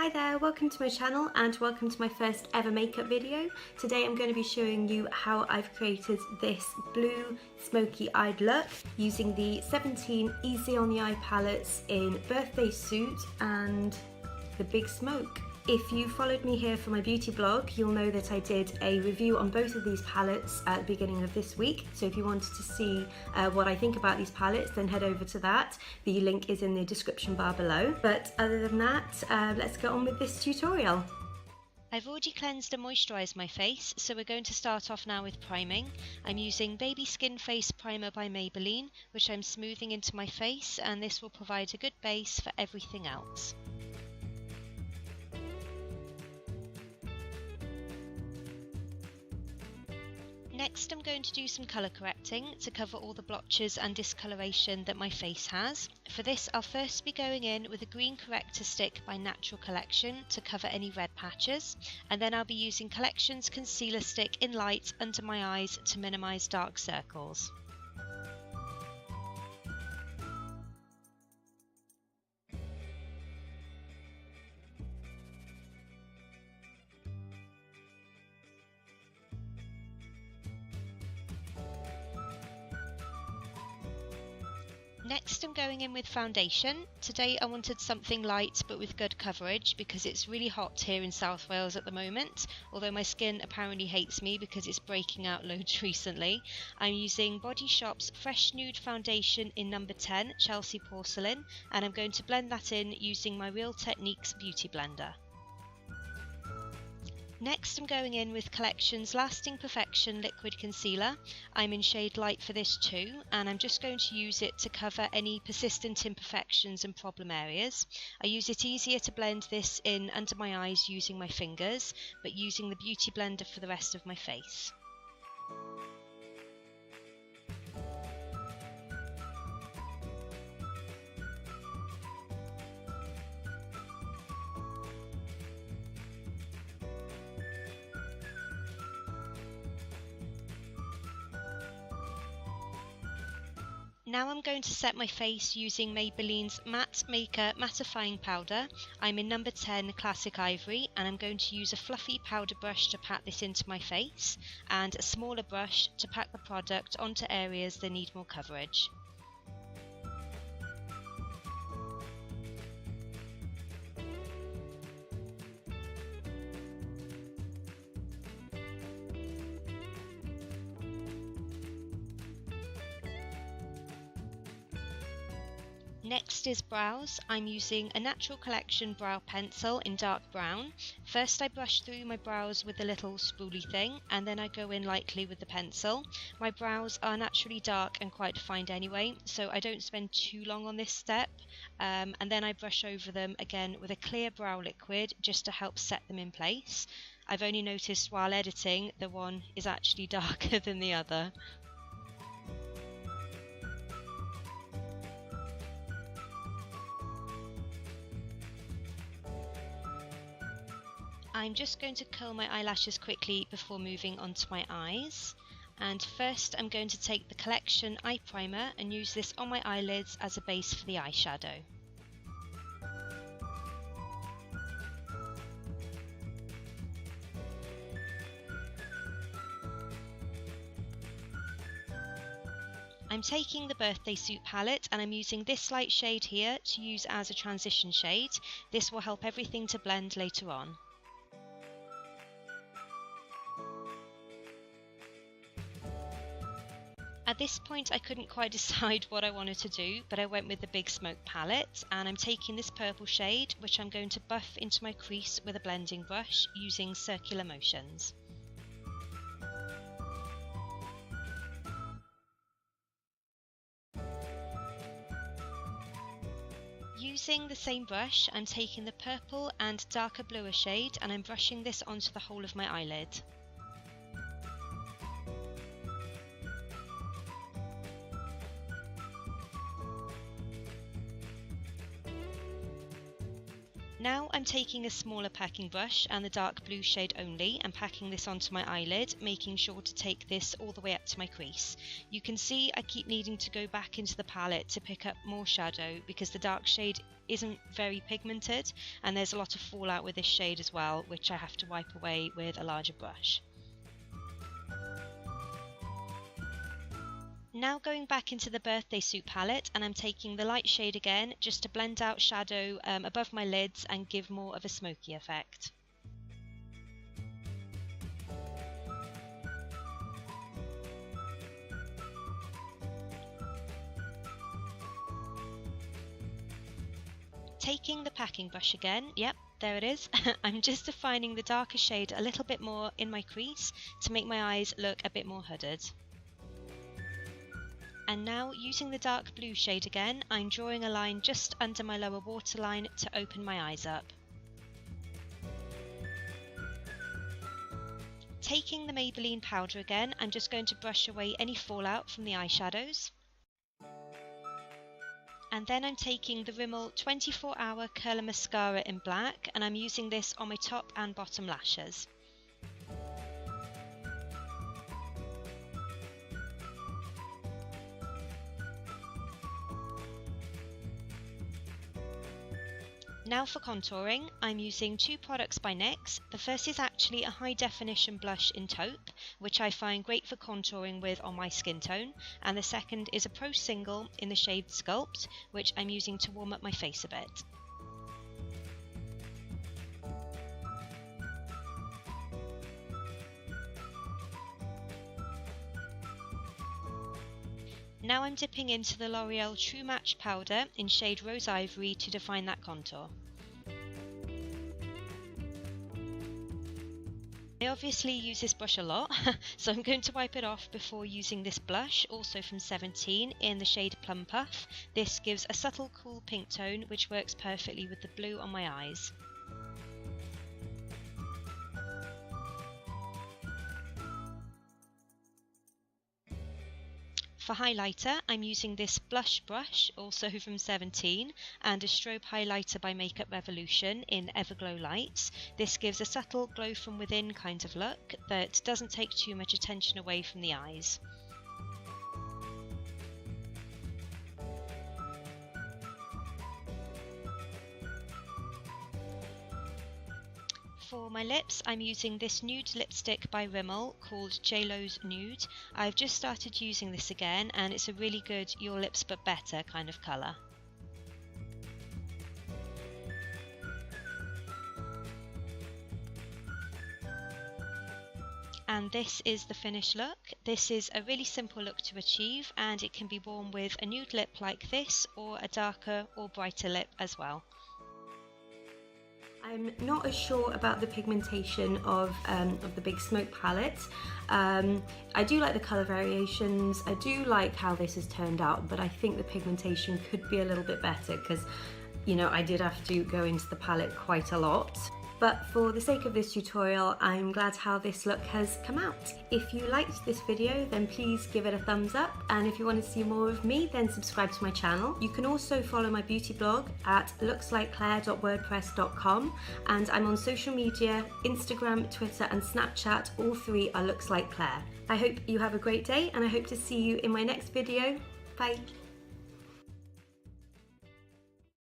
Hi there, welcome to my channel and welcome to my first ever makeup video. Today I'm going to be showing you how I've created this blue smoky eyed look using the 17 Easy on the Eye palettes in Birthday Suit and the Big Smoke. If you followed me here for my beauty blog, you'll know that I did a review on both of these palettes at the beginning of this week. So if you wanted to see what I think about these palettes, then head over to that. The link is in the description bar below. But other than that, let's get on with this tutorial. I've already cleansed and moisturised my face, so we're going to start off now with priming. I'm using Baby Skin Face Primer by Maybelline, which I'm smoothing into my face, and this will provide a good base for everything else. Next, I'm going to do some colour correcting to cover all the blotches and discoloration that my face has. For this, I'll first be going in with a green corrector stick by Natural Collection to cover any red patches, and then I'll be using Collection's concealer stick in light under my eyes to minimise dark circles. Next, I'm going in with foundation. Today I wanted something light but with good coverage because it's really hot here in South Wales at the moment, although my skin apparently hates me because it's breaking out loads recently. I'm using Body Shop's Fresh Nude foundation in number 10, Chelsea Porcelain, and I'm going to blend that in using my Real Techniques beauty blender. Next, I'm going in with Collection's Lasting Perfection Liquid Concealer. I'm in shade light for this too, and I'm just going to use it to cover any persistent imperfections and problem areas. I use it easier to blend this in under my eyes using my fingers, but using the beauty blender for the rest of my face. Now I'm going to set my face using Maybelline's Matte Maker Mattifying Powder. I'm in number 10 Classic Ivory, and I'm going to use a fluffy powder brush to pat this into my face and a smaller brush to pack the product onto areas that need more coverage. Next is brows. I'm using a Natural Collection brow pencil in dark brown. First I brush through my brows with a little spoolie thing, and then I go in lightly with the pencil. My brows are naturally dark and quite defined anyway, so I don't spend too long on this step, and then I brush over them again with a clear brow liquid just to help set them in place. I've only noticed while editing that one is actually darker than the other. I'm just going to curl my eyelashes quickly before moving on to my eyes. And first I'm going to take the Collection Eye Primer and use this on my eyelids as a base for the eyeshadow. I'm taking the Birthday Suit palette and I'm using this light shade here to use as a transition shade. This will help everything to blend later on. At this point I couldn't quite decide what I wanted to do, but I went with the Big Smoke palette, and I'm taking this purple shade which I'm going to buff into my crease with a blending brush using circular motions. Using the same brush, I'm taking the purple and darker bluer shade and I'm brushing this onto the whole of my eyelid. Now I'm taking a smaller packing brush and the dark blue shade only and packing this onto my eyelid, making sure to take this all the way up to my crease. You can see I keep needing to go back into the palette to pick up more shadow because the dark shade isn't very pigmented and there's a lot of fallout with this shade as well, which I have to wipe away with a larger brush. Now going back into the birthday suit palette, and I'm taking the light shade again just to blend out shadow above my lids and give more of a smoky effect. Taking the packing brush again, yep, there it is. I'm just defining the darker shade a little bit more in my crease to make my eyes look a bit more hooded. And now, using the dark blue shade again, I'm drawing a line just under my lower waterline to open my eyes up. Taking the Maybelline powder again, I'm just going to brush away any fallout from the eyeshadows. And then I'm taking the Rimmel 24-hour Curler Mascara in black, and I'm using this on my top and bottom lashes. Now for contouring, I'm using two products by NYX. The first is actually a high definition blush in taupe, which I find great for contouring with on my skin tone, and the second is a Pro Single in the shade Sculpt, which I'm using to warm up my face a bit. Now I'm dipping into the L'Oreal True Match powder in shade Rose Ivory to define that contour. I obviously use this brush a lot, so I'm going to wipe it off before using this blush, also from 17, in the shade Plum Puff. This gives a subtle cool pink tone which works perfectly with the blue on my eyes. For highlighter, I'm using this blush brush, also from 17, and a strobe highlighter by Makeup Revolution in Everglow Lights. This gives a subtle glow from within kind of look that doesn't take too much attention away from the eyes. For my lips, I'm using this nude lipstick by Rimmel called JLo's Nude. I've just started using this again and it's a really good your lips but better kind of colour. And this is the finished look. This is a really simple look to achieve and it can be worn with a nude lip like this or a darker or brighter lip as well. I'm not as sure about the pigmentation of the Big Smoke palette. I do like the colour variations, I do like how this has turned out, but I think the pigmentation could be a little bit better because, you know, I did have to go into the palette quite a lot. But for the sake of this tutorial, I'm glad how this look has come out. If you liked this video, then please give it a thumbs up. And if you want to see more of me, then subscribe to my channel. You can also follow my beauty blog at lookslikeclaire.wordpress.com. And I'm on social media, Instagram, Twitter, and Snapchat. All three are Looks Like Claire. I hope you have a great day and I hope to see you in my next video. Bye.